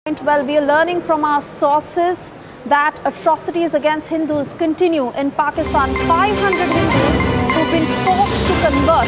Well, we are learning from our sources that atrocities against Hindus continue in Pakistan. 500 Hindus who've been forced to convert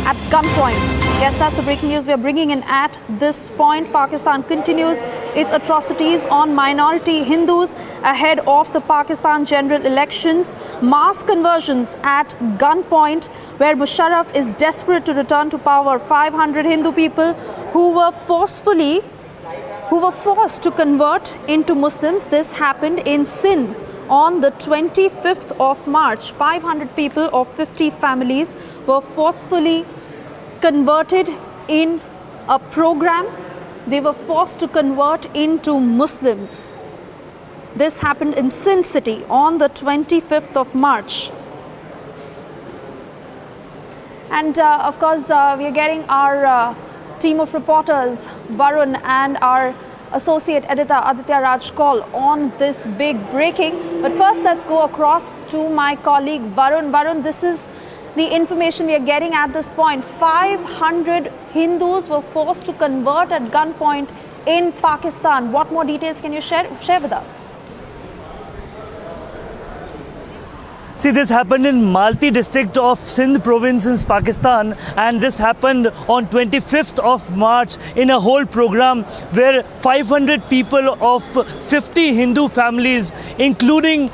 at gunpoint. Yes, that's the breaking news we are bringing in at this point. Pakistan continues its atrocities on minority Hindus ahead of the Pakistan general elections. Mass conversions at gunpoint, where Musharraf is desperate to return to power. 500 Hindu people who were forced to convert into Muslims. This happened in Sindh on the 25th of March. 500 people of 50 families were forcefully converted in a program. They were forced to convert into Muslims. This happened in Sindh city on the 25th of March. And of course, we are getting our team of reporters, Varun, and our associate editor Aditya Rajkol on this big breaking. But first, let's go across to my colleague Varun. Varun, this is the information we are getting at this point. 500 Hindus were forced to convert at gunpoint in Pakistan. What more details can you share with us? See, this happened in Malti district of Sindh province in Pakistan, and this happened on 25th of March in a whole program where 500 people of 50 Hindu families, including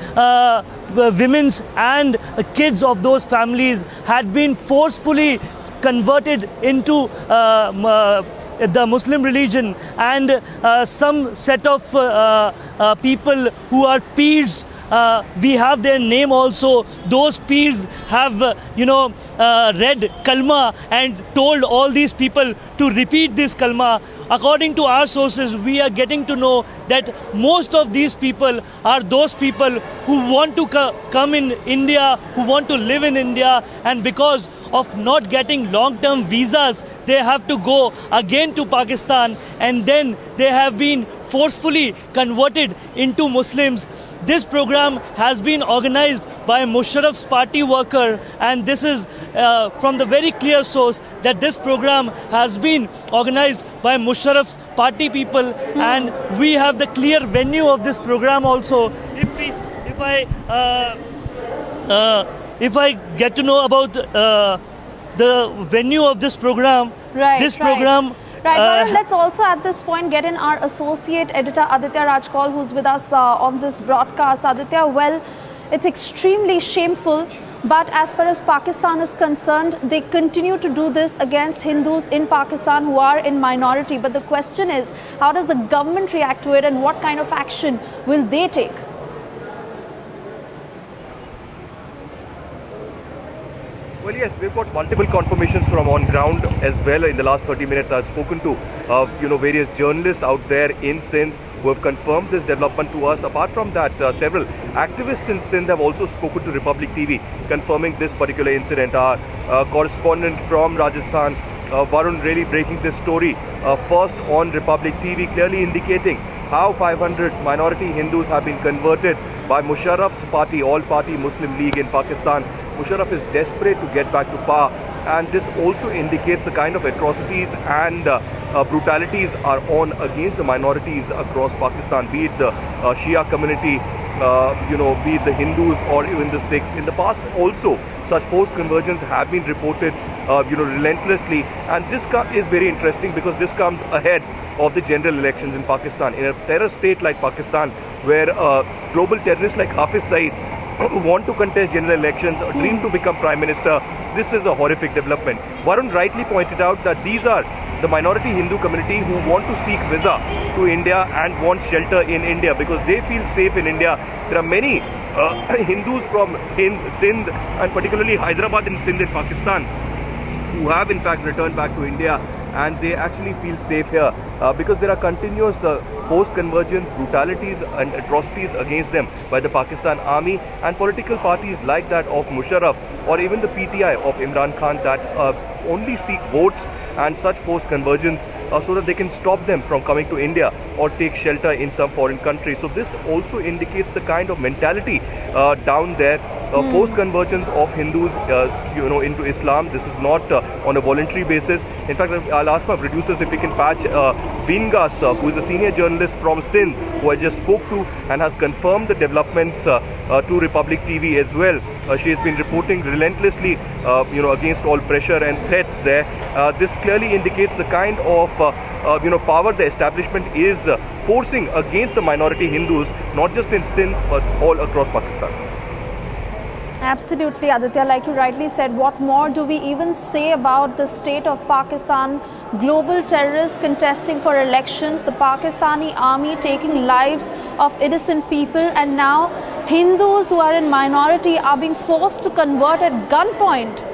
women and kids of those families, had been forcefully converted into the Muslim religion, and some set of people who are peers. We have their name also. Those peers have, read kalma and told all these people to repeat this kalma. According to our sources, we are getting to know that most of these people are those people who want to come in India, who want to live in India, and because of not getting long-term visas, they have to go again to Pakistan, and then they have been forcefully converted into Muslims. This program has been organized by Musharraf's party worker, and this is from the very clear source that this program has been organized by Musharraf's party people, and we have the clear venue of this program also. If I get to know about the venue of this program, program. Right, let's also at this point get in our associate editor Aditya Rajkol, who's with us on this broadcast. Aditya, well, it's extremely shameful, but as far as Pakistan is concerned, they continue to do this against Hindus in Pakistan who are in minority. But the question is, how does the government react to it, and what kind of action will they take? Well, yes, we've got multiple confirmations from on ground as well. In the last 30 minutes, I've spoken to various journalists out there in Sindh who have confirmed this development to us. Apart from that, several activists in Sindh have also spoken to Republic TV, confirming this particular incident. Our correspondent from Rajasthan, Varun, really breaking this story first on Republic TV, clearly indicating how 500 minority Hindus have been converted by Musharraf's party, All-Party Muslim League in Pakistan. Musharraf is desperate to get back to power, and this also indicates the kind of atrocities and brutalities are on against the minorities across Pakistan, be it the Shia community, be it the Hindus or even the Sikhs. In the past also, such forced conversions have been reported, relentlessly, and this is very interesting because this comes ahead of the general elections in Pakistan. In a terror state like Pakistan, where global terrorists like Hafiz Saeed want to contest general elections, dream to become Prime Minister, this is a horrific development. Varun rightly pointed out that these are the minority Hindu community who want to seek visa to India and want shelter in India because they feel safe in India. There are many Hindus from Sindh and particularly Hyderabad and Sindh in Pakistan who have in fact returned back to India, and they actually feel safe here because there are continuous forced convergence, brutalities and atrocities against them by the Pakistan army and political parties like that of Musharraf or even the PTI of Imran Khan that only seek votes and such forced convergence so that they can stop them from coming to India or take shelter in some foreign country. So this also indicates the kind of mentality down there forced conversions of Hindus, into Islam. This is not on a voluntary basis. In fact, I'll ask my producers if we can patch Vingas, who is a senior journalist from Sindh, who I just spoke to and has confirmed the developments to Republic TV as well. She has been reporting relentlessly, against all pressure and threats there. This clearly indicates the kind of power the establishment is forcing against the minority Hindus, not just in Sindh but all across Pakistan. Absolutely, Aditya. Like you rightly said, what more do we even say about the state of Pakistan? Global terrorists contesting for elections, the Pakistani army taking lives of innocent people, and now Hindus who are in minority are being forced to convert at gunpoint.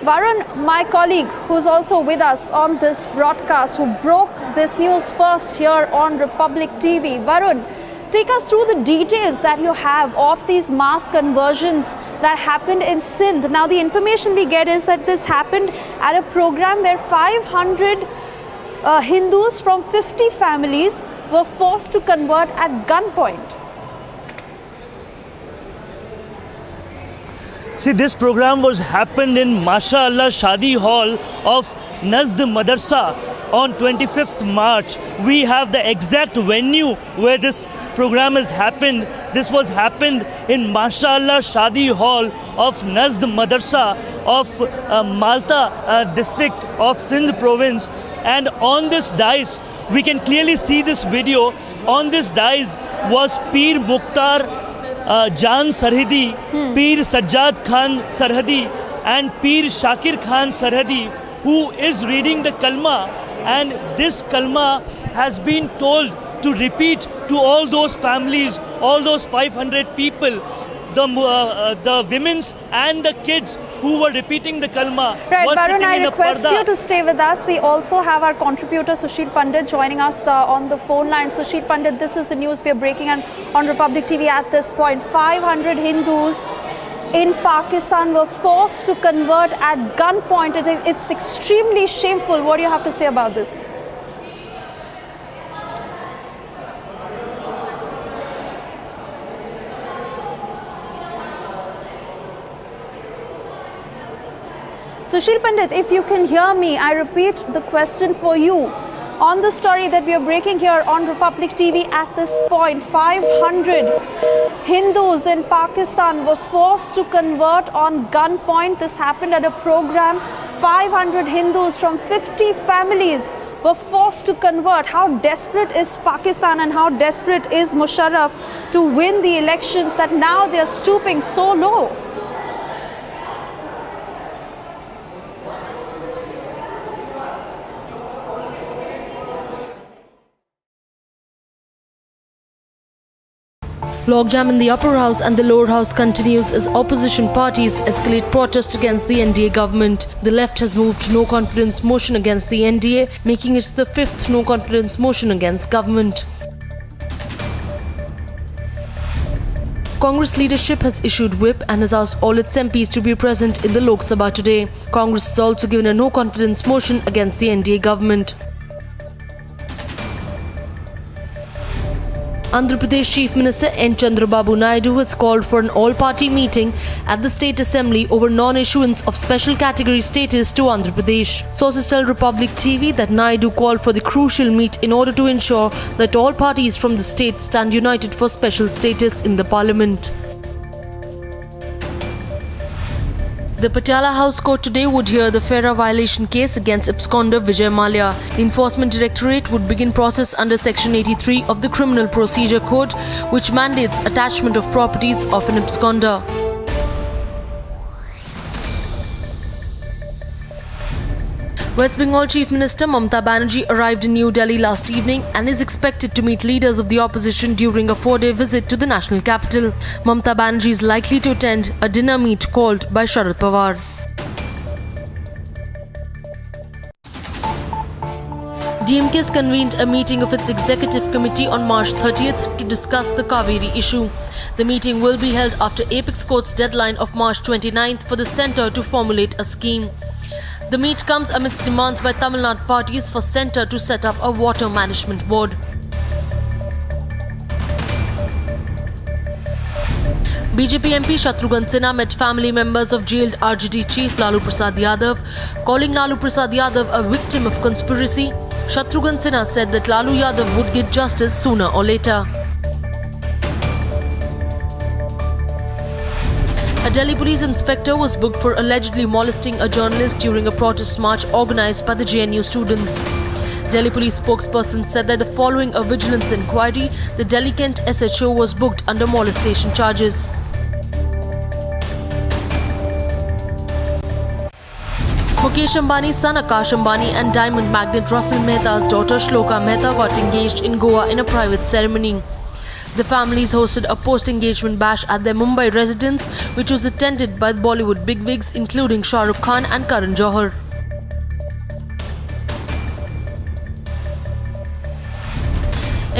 Varun, my colleague, who's also with us on this broadcast, who broke this news first here on Republic TV. Varun, take us through the details that you have of these mass conversions that happened in Sindh. Now, the information we get is that this happened at a program where 500 Hindus from 50 families were forced to convert at gunpoint. See, this program was happened in MashaAllah Shadi Hall of Nazd Madrasa on 25th March. We have the exact venue where this program has happened. This was happened in MashaAllah Shadi Hall of Nazd Madrasa of Malta district of Sindh province. And on this dais, we can clearly see this video. On this dais was Peer Mukhtar Jan Sarhadi, Peer Sajjad Khan Sarhadi and Peer Shakir Khan Sarhadi, who is reading the Kalma, and this Kalma has been told to repeat to all those families, all those 500 people, the women's and the kids who were repeating the Kalma. Right, were Varun, sitting I in a request parda. you to stay with us. We also have our contributor Sushil Pandit joining us on the phone line. Sushil Pandit, this is the news we are breaking on Republic TV at this point. 500 Hindus in Pakistan were forced to convert at gunpoint. It's extremely shameful. What do you have to say about this? Sushil Pandit, if you can hear me, I repeat the question for you. On the story that we are breaking here on Republic TV at this point, 500 Hindus in Pakistan were forced to convert on gunpoint. This happened at a program. 500 Hindus from 50 families were forced to convert. How desperate is Pakistan and how desperate is Musharraf to win the elections that now they are stooping so low? Logjam in the upper house and the lower house continues as opposition parties escalate protest against the NDA government. The left has moved to no confidence motion against the NDA, making it the fifth no confidence motion against government. Congress leadership has issued whip and has asked all its MPs to be present in the Lok Sabha today. Congress has also given a no confidence motion against the NDA government. Andhra Pradesh Chief Minister N. Chandrababu Naidu has called for an all-party meeting at the State Assembly over non-issuance of special category status to Andhra Pradesh. Sources tell Republic TV that Naidu called for the crucial meet in order to ensure that all parties from the state stand united for special status in the parliament. The Patiala House Court today would hear the FERA violation case against absconder Vijay Mallya. The Enforcement Directorate would begin process under Section 83 of the Criminal Procedure Code, which mandates attachment of properties of an absconder. West Bengal Chief Minister Mamata Banerjee arrived in New Delhi last evening and is expected to meet leaders of the opposition during a 4-day visit to the national capital. Mamata Banerjee is likely to attend a dinner meet called by Sharad Pawar. DMK has convened a meeting of its executive committee on March 30th to discuss the Kaveri issue. The meeting will be held after Apex Court's deadline of March 29th for the centre to formulate a scheme. The meet comes amidst demands by Tamil Nadu parties for centre to set up a water management board. BJP MP Shatrughan Sinha met family members of jailed RJD chief Lalu Prasad Yadav, calling Lalu Prasad Yadav a victim of conspiracy. Shatrughan Sinha said that Lalu Yadav would get justice sooner or later. A Delhi police inspector was booked for allegedly molesting a journalist during a protest march organised by the JNU students. Delhi police spokesperson said that following a vigilance inquiry, the Delhi Kent SHO was booked under molestation charges. Mukesh Ambani's son Akash Ambani and diamond magnate Russell Mehta's daughter Shloka Mehta got engaged in Goa in a private ceremony. The families hosted a post-engagement bash at their Mumbai residence, which was attended by Bollywood bigwigs including Shah Rukh Khan and Karan Johar.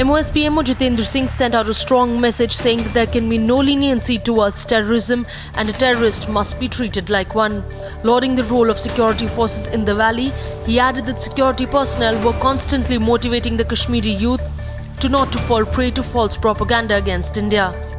MOS PMO Jitendra Singh sent out a strong message saying that there can be no leniency towards terrorism and a terrorist must be treated like one. Lauding the role of security forces in the valley, he added that security personnel were constantly motivating the Kashmiri youth to not to fall prey to false propaganda against India.